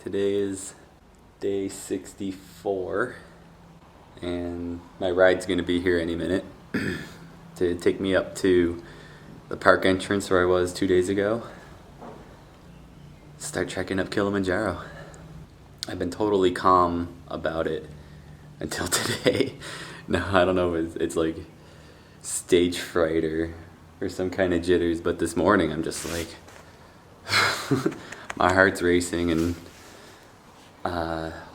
Today is day 64 and my ride's going to be here any minute to take me up to the park entrance where I was 2 days ago. Start trekking up Kilimanjaro. I've been totally calm about it until today. No, I don't know if it's like stage fright or some kind of jitters, but this morning I'm just like my heart's racing and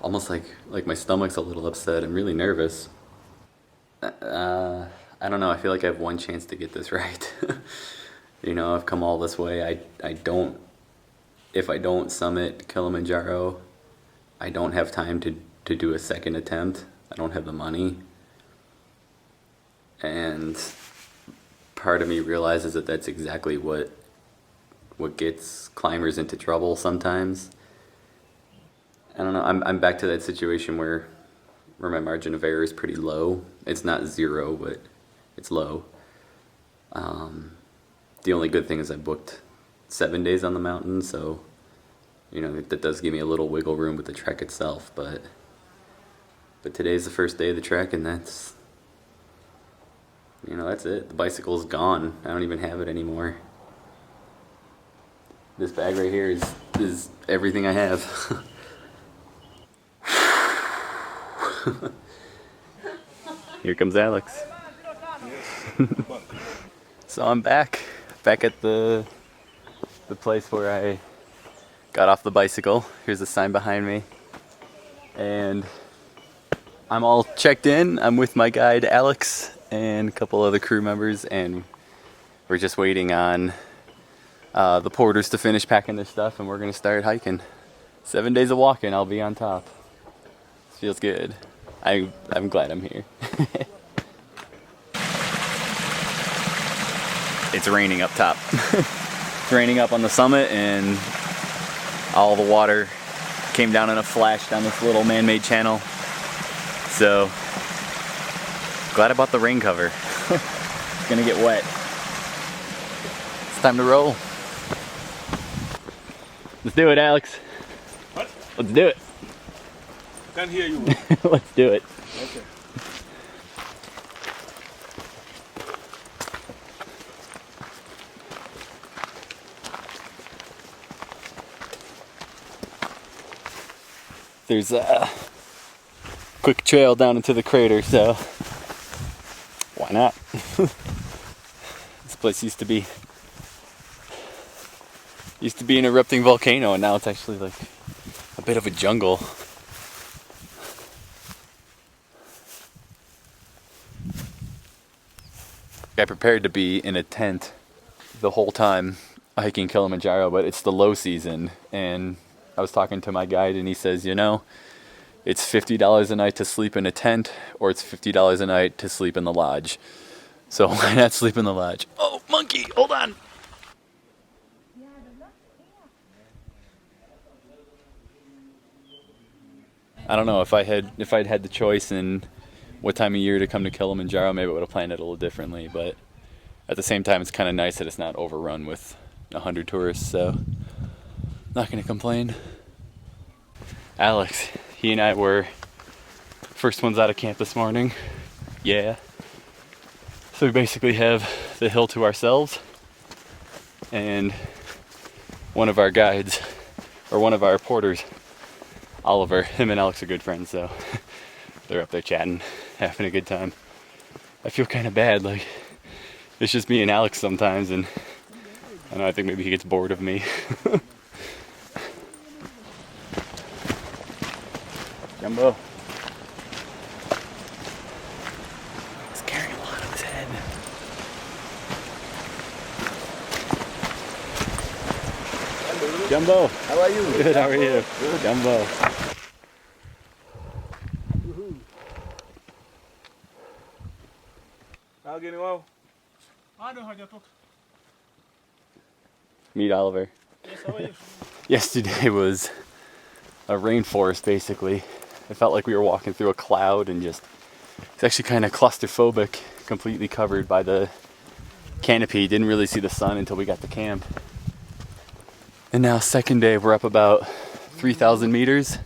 almost like my stomach's a little upset. I'm really nervous. I don't know, I feel like I have one chance to get this right. You know, I've come all this way. If I don't summit Kilimanjaro, I don't have time to do a second attempt. I don't have the money. And part of me realizes that that's exactly what gets climbers into trouble sometimes. I don't know, I'm back to that situation where my margin of error is pretty low. It's not zero, but it's low. The only good thing is I booked 7 days on the mountain, so you know that does give me a little wiggle room with the trek itself. But today's the first day of the trek, and that's it. The bicycle's gone. I don't even have it anymore. This bag right here is everything I have. Here comes Alex. So I'm back at the place where I got off the bicycle. Here's a sign behind me. And I'm all checked in. I'm with my guide Alex and a couple other crew members, and we're just waiting on the porters to finish packing their stuff, and we're gonna start hiking. 7 days of walking, I'll be on top. Feels good. I'm glad I'm here. It's raining up top. It's raining up on the summit, and all the water came down in a flash down this little man-made channel. So glad I bought the rain cover. It's gonna get wet. It's time to roll. Let's do it, Alex. What? Let's do it. Can't hear you. Let's do it. Okay. There's a quick trail down into the crater, so why not? This place used to be an erupting volcano, and now it's actually like a bit of a jungle. I prepared to be in a tent the whole time hiking Kilimanjaro, but it's the low season, and I was talking to my guide, and he says, you know, it's $50 a night to sleep in a tent, or it's $50 a night to sleep in the lodge. So why not sleep in the lodge? Oh, monkey, hold on. I don't know, if I'd had the choice in what time of year to come to Kilimanjaro, maybe I would have planned it a little differently, but at the same time it's kind of nice that it's not overrun with 100 tourists, so not gonna complain. Alex, he and I were first ones out of camp this morning. Yeah. So we basically have the hill to ourselves, and one of our guides, or one of our porters, Oliver, him and Alex are good friends, so they're up there chatting, having a good time. I feel kind of bad, like it's just me and Alex sometimes, and I don't know, I think maybe he gets bored of me. Jumbo. He's carrying a lot on his head. Jumbo. How are you? Good, how are you? Good. Jumbo. Meet Oliver. Yes, how are you? Yesterday was a rainforest, basically. It felt like we were walking through a cloud, and it's actually kind of claustrophobic, completely covered by the canopy. Didn't really see the sun until we got to camp. And now, second day, we're up about 3,000 meters,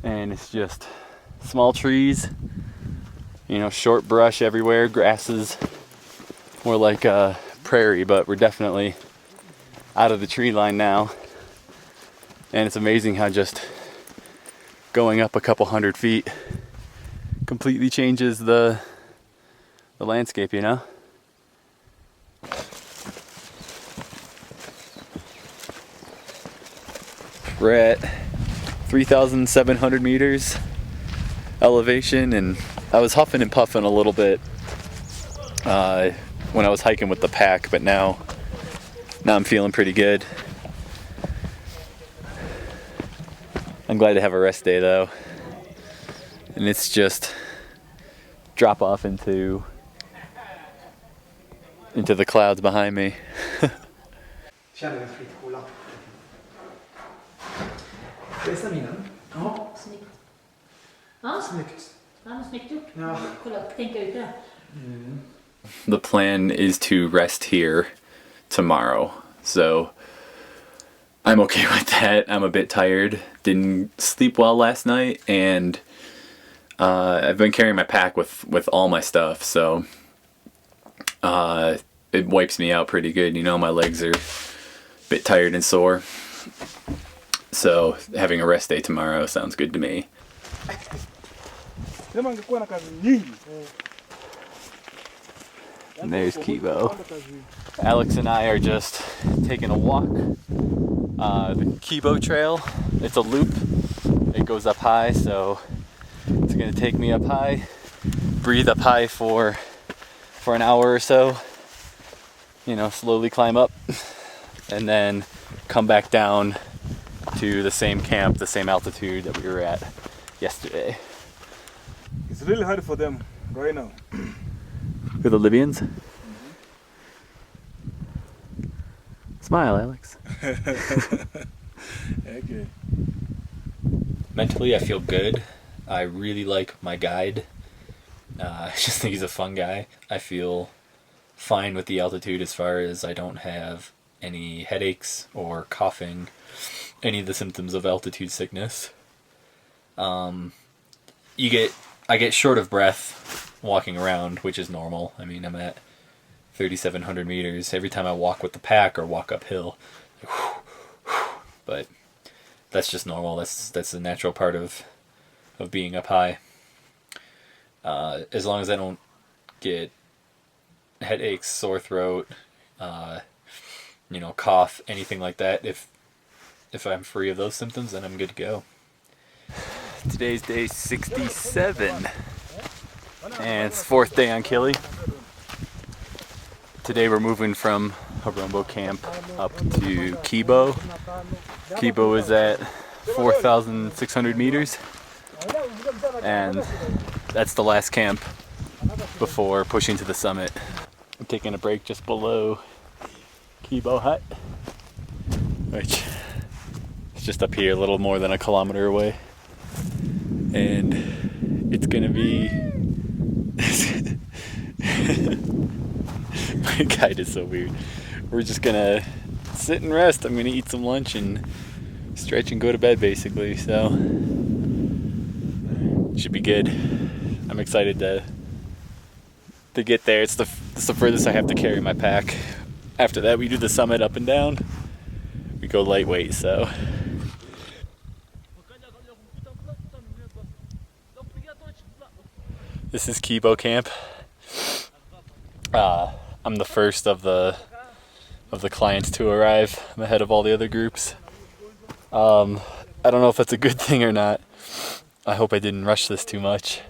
and it's just small trees, you know, short brush everywhere, grasses, more like a prairie, but we're definitely out of the tree line now. And it's amazing how just going up a couple hundred feet completely changes the landscape, you know? We're at 3,700 meters elevation, and I was huffing and puffing a little bit when I was hiking with the pack, but now I'm feeling pretty good. I'm glad to have a rest day though, and it's just drop off into the clouds behind me. Känner en flyttskola. Det är staminen. Ja. Snyggt. Ja, Snyggt. ja, snyggt gjort. Ja. Kolla, tänka ut det. The plan is to rest here tomorrow, so I'm okay with that. I'm a bit tired. Didn't sleep well last night, and I've been carrying my pack with all my stuff, so it wipes me out pretty good. You know, my legs are a bit tired and sore. So having a rest day tomorrow sounds good to me. And there's Kibo. Alex and I are just taking a walk. The Kibo Trail, it's a loop. It goes up high, so it's gonna take me up high, breathe up high for an hour or so, you know, slowly climb up, and then come back down to the same camp, the same altitude that we were at yesterday. It's really hard for them right now. For the Libyans? Smile, Alex. Okay. Mentally, I feel good. I really like my guide. I just think he's a fun guy. I feel fine with the altitude as far as I don't have any headaches or coughing, any of the symptoms of altitude sickness. I get short of breath walking around, which is normal. I mean, I'm at 3,700 meters. Every time I walk with the pack or walk uphill, but that's just normal. That's a natural part of being up high. As long as I don't get headaches, sore throat, cough, anything like that, if I'm free of those symptoms, then I'm good to go. Today's day 67, and it's fourth day on Kili. Today we're moving from Harombo camp up to Kibo. Kibo is at 4,600 meters, and that's the last camp before pushing to the summit. I'm taking a break just below Kibo Hut, which is just up here, a little more than a kilometer away. And it's gonna be my guide is so weird. We're just gonna sit and rest. I'm gonna eat some lunch and stretch and go to bed basically, so should be good. I'm excited to get there. It's the furthest I have to carry my pack. After that we do the summit up and down. We go lightweight, so this is Kibo camp. I'm the first of the clients to arrive. I'm ahead of all the other groups. I don't know if that's a good thing or not. I hope I didn't rush this too much.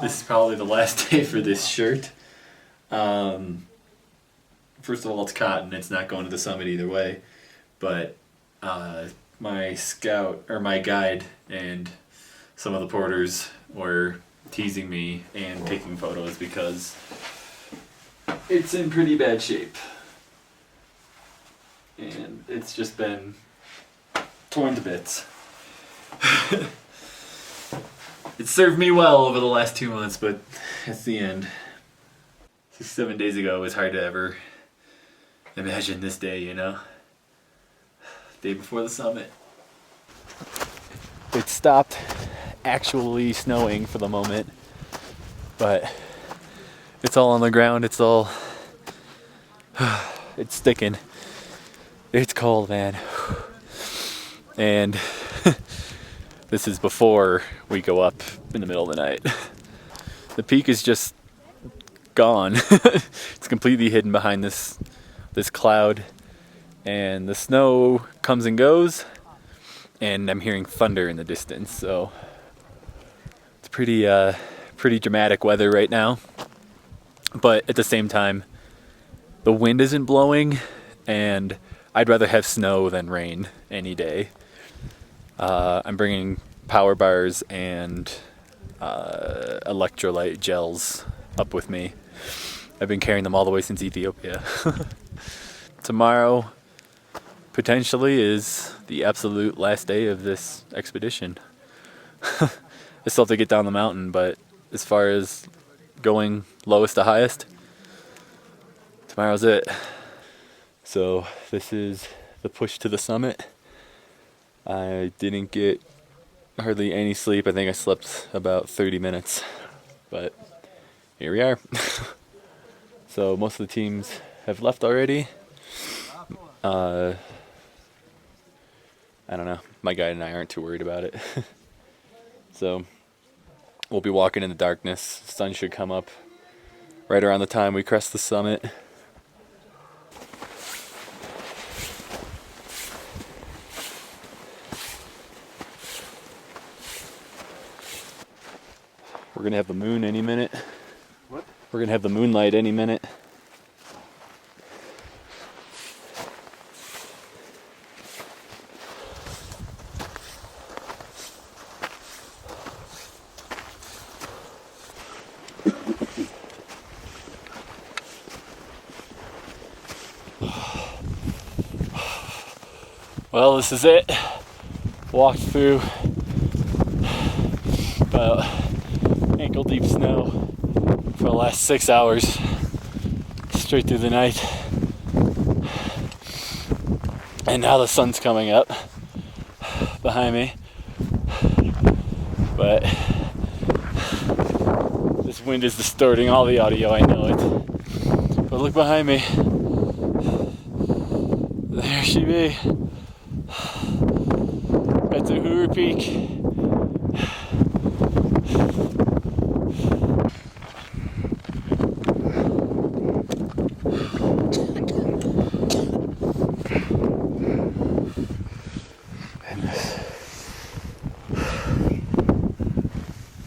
This is probably the last day for this shirt. First of all, it's cotton. It's not going to the summit either way. But my guide and some of the porters were teasing me and taking photos because it's in pretty bad shape. And it's just been torn to bits. It served me well over the last 2 months, but that's the end. 7 days ago, it was hard to ever Imagine this day, you know? Day before the summit. It stopped actually snowing for the moment, but it's all on the ground. It's all, it's sticking. It's cold, man. And this is before we go up in the middle of the night. The peak is just gone. It's completely hidden behind this cloud, and the snow comes and goes, and I'm hearing thunder in the distance. So it's pretty dramatic weather right now. But at the same time, the wind isn't blowing, and I'd rather have snow than rain any day. I'm bringing power bars and electrolyte gels up with me. I've been carrying them all the way since Ethiopia. Tomorrow potentially is the absolute last day of this expedition. I still have to get down the mountain, but as far as going lowest to highest, tomorrow's it. So this is the push to the summit. I didn't get hardly any sleep. I think I slept about 30 minutes, but here we are. So most of the teams have left already. I don't know. My guide and I aren't too worried about it. So we'll be walking in the darkness. The sun should come up right around the time we crest the summit. We're gonna have the moon any minute. What? We're gonna have the moonlight any minute. Well, this is it. Walked through about ankle deep snow for the last 6 hours, straight through the night. And now the sun's coming up behind me. But this wind is distorting all the audio, I know it. But look behind me. There she be. That's Uhuru Peak.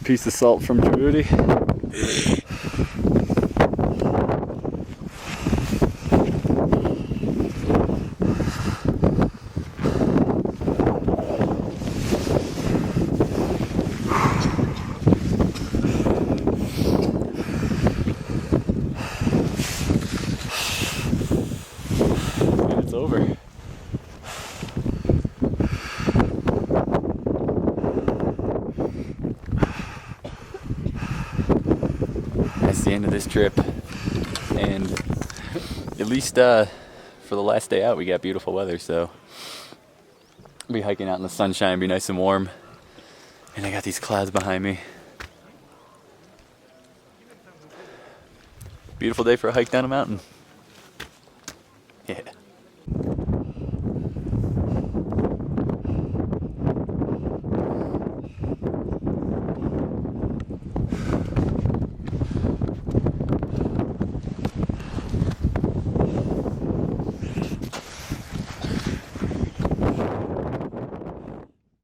Piece of salt from Djibouti. And it's over. That's the end of this trip, and at least for the last day out we got beautiful weather, so I'll be hiking out in the sunshine, be nice and warm, and I got these clouds behind me. Beautiful day for a hike down a mountain. Yeah.